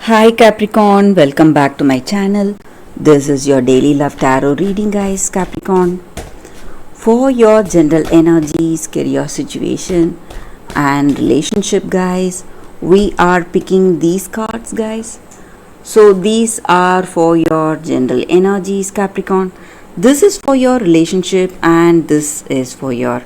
Hi Capricorn, welcome back to my channel. This is your daily love tarot reading, guys. Capricorn, for your general energies, career situation, and relationship, guys, we are picking these cards, guys. So, these are for your general energies, Capricorn. This is for your relationship, and this is for your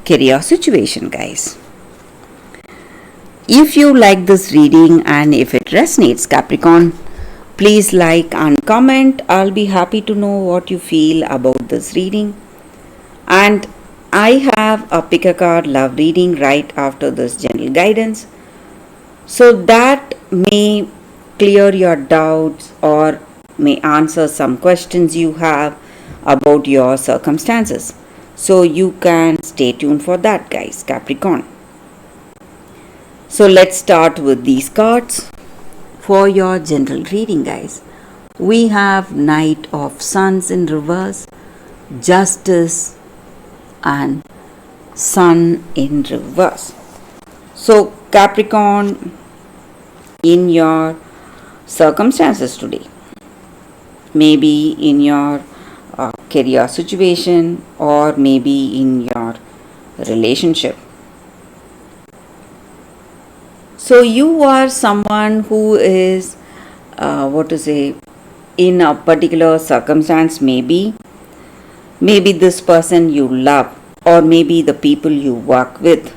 career situation, guys. If you like this reading and if it resonates, Capricorn, please like and comment. I'll be happy to know what you feel about this reading. And I have a pick a card love reading right after this general guidance. So that may clear your doubts or may answer some questions you have about your circumstances. So you can stay tuned for that, guys, Capricorn. So let's start with these cards. For your general reading, guys, we have Knight of Sons in reverse, Justice, and Sun in reverse. So Capricorn, in your circumstances today, maybe in your career situation or maybe in your relationship. So you are someone who is, in a particular circumstance, maybe this person you love or maybe the people you work with,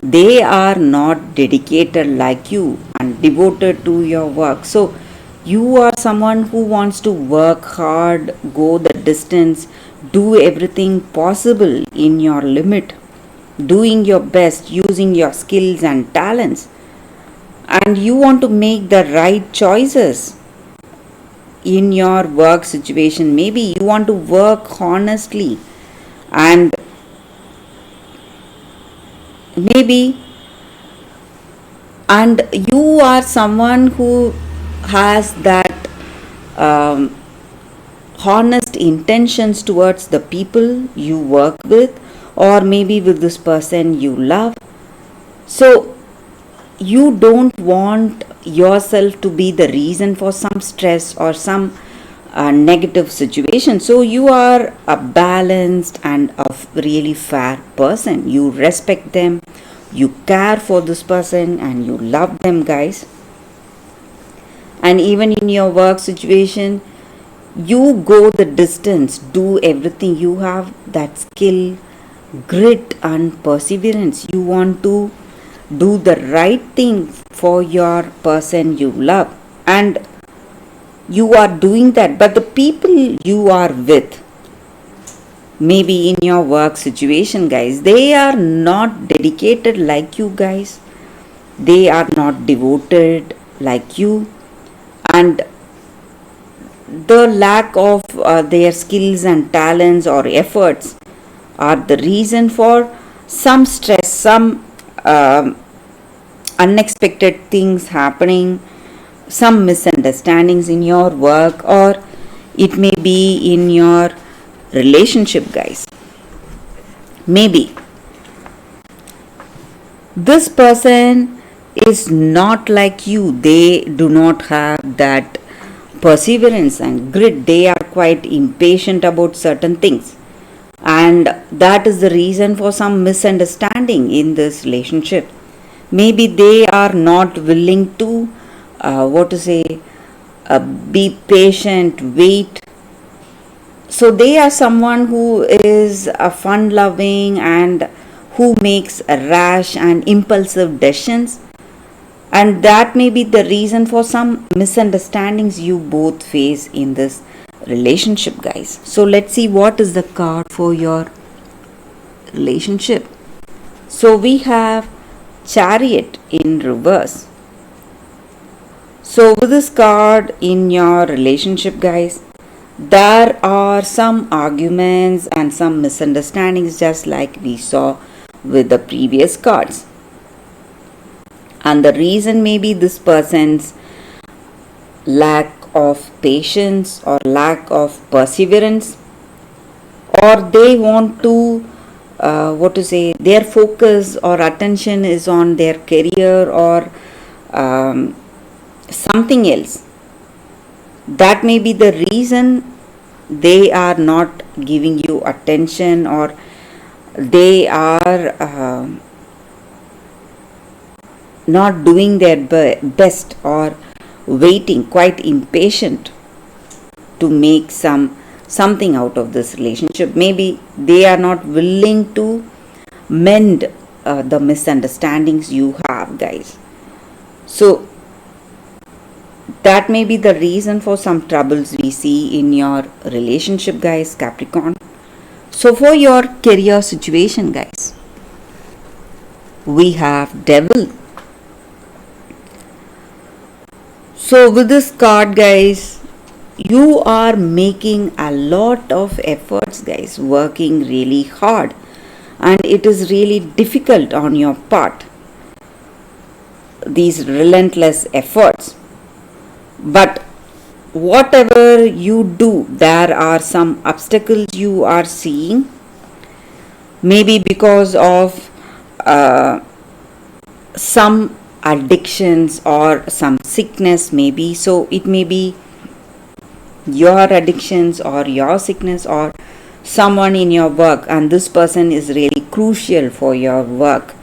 they are not dedicated like you and devoted to your work. So you are someone who wants to work hard, go the distance, do everything possible in your limit, doing your best, using your skills and talents, and you want to make the right choices in your work situation. Maybe you want to work honestly, and you are someone who has that honest intentions towards the people you work with or maybe with this person you love. So you don't want yourself to be the reason for some stress or some negative situation. So you are a balanced and a really fair person. You respect them, you care for this person, and you love them, guys. And even in your work situation, you go the distance, do everything. You have that skill, grit, and perseverance. You want to do the right thing for your person you love, and you are doing that. But the people you are with, maybe in your work situation, guys, they are not dedicated like you, guys. They are not devoted like you, and the lack of their skills and talents or efforts are the reason for some stress, some unexpected things happening, some misunderstandings in your work, or it may be in your relationship, guys. Maybe this person is not like you. They do not have that perseverance and grit. They are quite impatient about certain things, and that is the reason for some misunderstanding in this relationship. Maybe they are not willing to be patient, wait. So they are someone who is fun loving and who makes rash and impulsive decisions, and that may be the reason for some misunderstandings you both face in this relationship, guys. So let's see what is the card for your relationship. So we have Chariot in reverse. So with this card in your relationship, guys, there are some arguments and some misunderstandings, just like we saw with the previous cards. And the reason may be this person's lack of patience or lack of perseverance, or they want to their focus or attention is on their career or something else. That may be the reason they are not giving you attention, or they are not doing their best, or waiting, quite impatient to make something out of this relationship. Maybe they are not willing to mend the misunderstandings you have, guys. So that may be the reason for some troubles we see in your relationship, guys, Capricorn. So for your career situation, guys, we have Devil. So with this card, guys, you are making a lot of efforts, guys, working really hard, and it is really difficult on your part, these relentless efforts. But whatever you do, there are some obstacles you are seeing, maybe because of some addictions or some sickness, maybe. So it may be your addictions or your sickness, or someone in your work, and this person is really crucial for your work,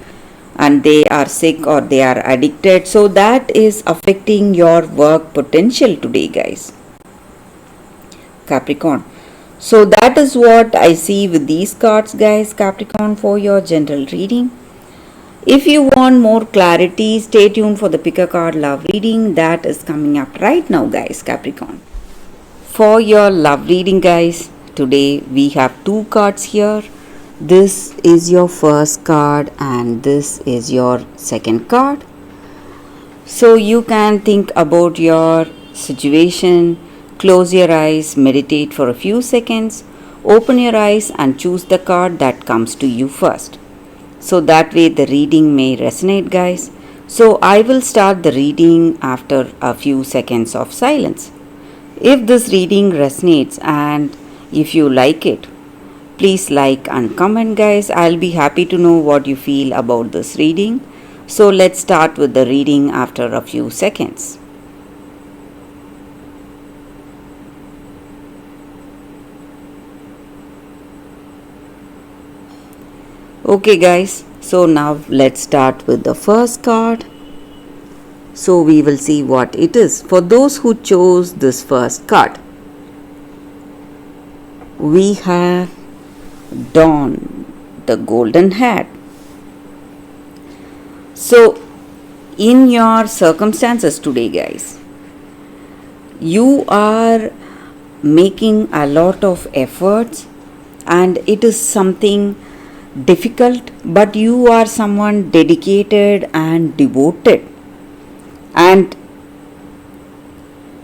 and they are sick or they are addicted. So that is affecting your work potential today, guys, Capricorn. So that is what I see with these cards, guys, Capricorn, for your general reading. If you want more clarity, stay tuned for the pick a card love reading that is coming up right now, guys, Capricorn. For your love reading, guys, today we have two cards here. This is your first card and this is your second card. So you can think about your situation, close your eyes, meditate for a few seconds, open your eyes and choose the card that comes to you first. So that way the reading may resonate, guys. So I will start the reading after a few seconds of silence. If this reading resonates and if you like it, please like and comment, guys. I'll be happy to know what you feel about this reading. So let's start with the reading after a few seconds. Okay, guys, so now let's start with the first card. So we will see what it is. For those who chose this first card, we have Dawn, the golden hat. So in your circumstances today, guys, you are making a lot of efforts and it is something difficult, but you are someone dedicated and devoted, and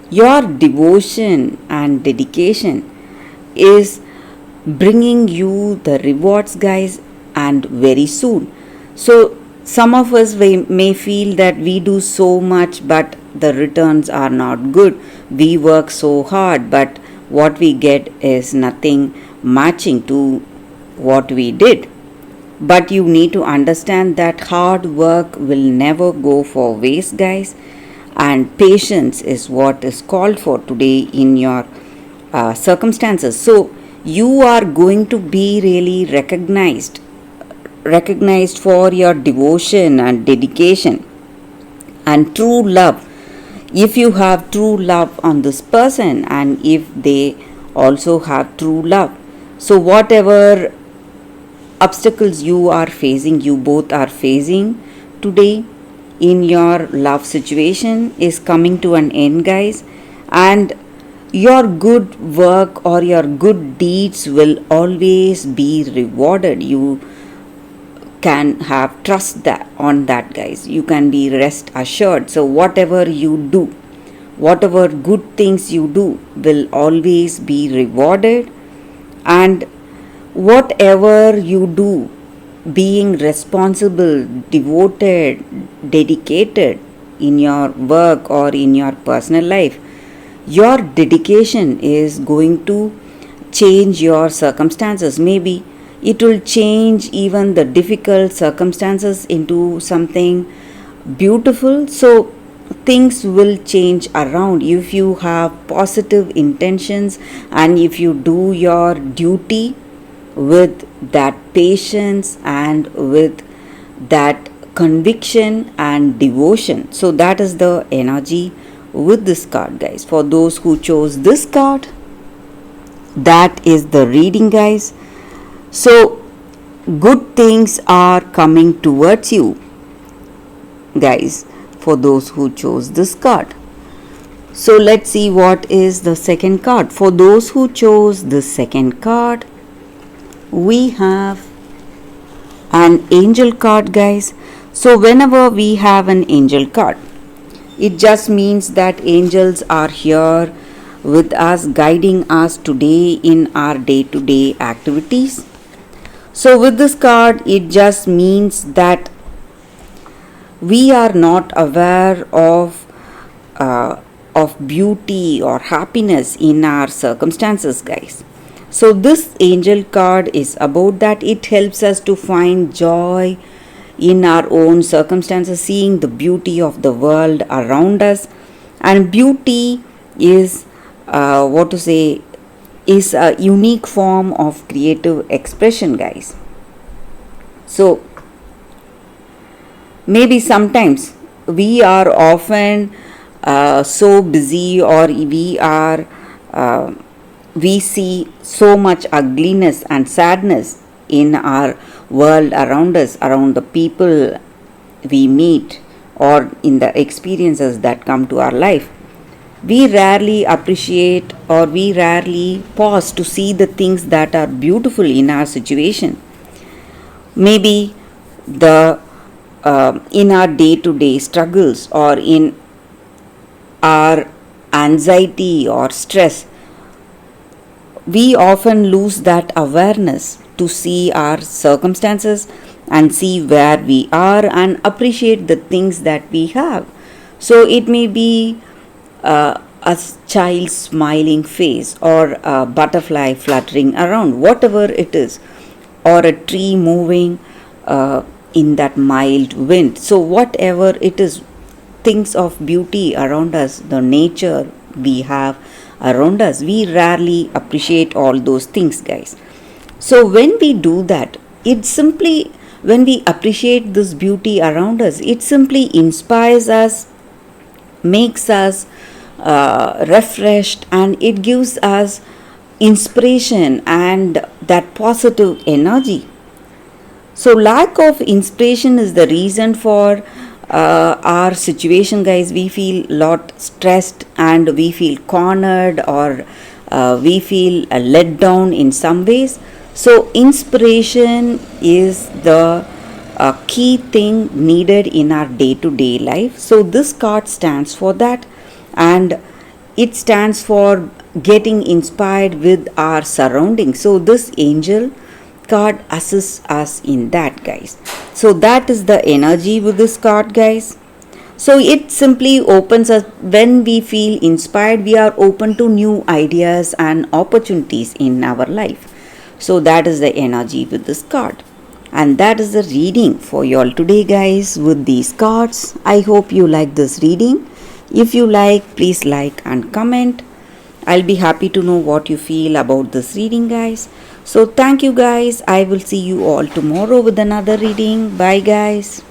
your devotion and dedication is bringing you the rewards, guys, and very soon. So some of us may feel that we do so much but the returns are not good. We work so hard but what we get is nothing matching to what we did. But you need to understand that hard work will never go for waste, guys, and patience is what is called for today in your circumstances. So you are going to be really recognized for your devotion and dedication and true love. If you have true love on this person and if they also have true love, so whatever obstacles you are facing, you both are facing today in your love situation is coming to an end, guys, and your good work or your good deeds will always be rewarded. You can have trust on that, guys. You can be rest assured. So whatever you do, whatever good things you do will always be rewarded, and whatever you do, being responsible, devoted, dedicated in your work or in your personal life, your dedication is going to change your circumstances. Maybe it will change even the difficult circumstances into something beautiful. So things will change around if you have positive intentions and if you do your duty with that patience and with that conviction and devotion. So that is the energy with this card, guys. For those who chose this card, that is the reading, guys. So good things are coming towards you, guys, for those who chose this card. So let's see what is the second card. For those who chose the second card, we have an angel card, guys. So whenever we have an angel card, it just means that angels are here with us, guiding us today in our day-to-day activities. So with this card, it just means that we are not aware of beauty or happiness in our circumstances, guys. So this angel card is about that. It helps us to find joy in our own circumstances, seeing the beauty of the world around us. And beauty is is a unique form of creative expression, guys. So maybe sometimes we are often so busy, or we see so much ugliness and sadness in our world around us, around the people we meet, or in the experiences that come to our life. We rarely appreciate, or we rarely pause to see the things that are beautiful in our situation. Maybe the in our day-to-day struggles, or in our anxiety or stress, we often lose that awareness to see our circumstances and see where we are and appreciate the things that we have. So it may be a child's smiling face, or a butterfly fluttering around, whatever it is, or a tree moving in that mild wind. So whatever it is, things of beauty around us, the nature we have around us, we rarely appreciate all those things, guys. So when we do that, when we appreciate this beauty around us, it simply inspires us, makes us refreshed, and it gives us inspiration and that positive energy. So lack of inspiration is the reason for our situation, guys. We feel lot stressed, and we feel cornered, or we feel let down in some ways. So inspiration is the key thing needed in our day-to-day life. So this card stands for that, and it stands for getting inspired with our surroundings. So this angel card assists us in that, guys. So that is the energy with this card, guys. So it simply opens us. When we feel inspired, we are open to new ideas and opportunities in our life. So that is the energy with this card. And that is the reading for you all today, guys, with these cards. I hope you like this reading. If you like, please like and comment. I'll be happy to know what you feel about this reading, guys. So thank you, guys. I will see you all tomorrow with another reading. Bye, guys.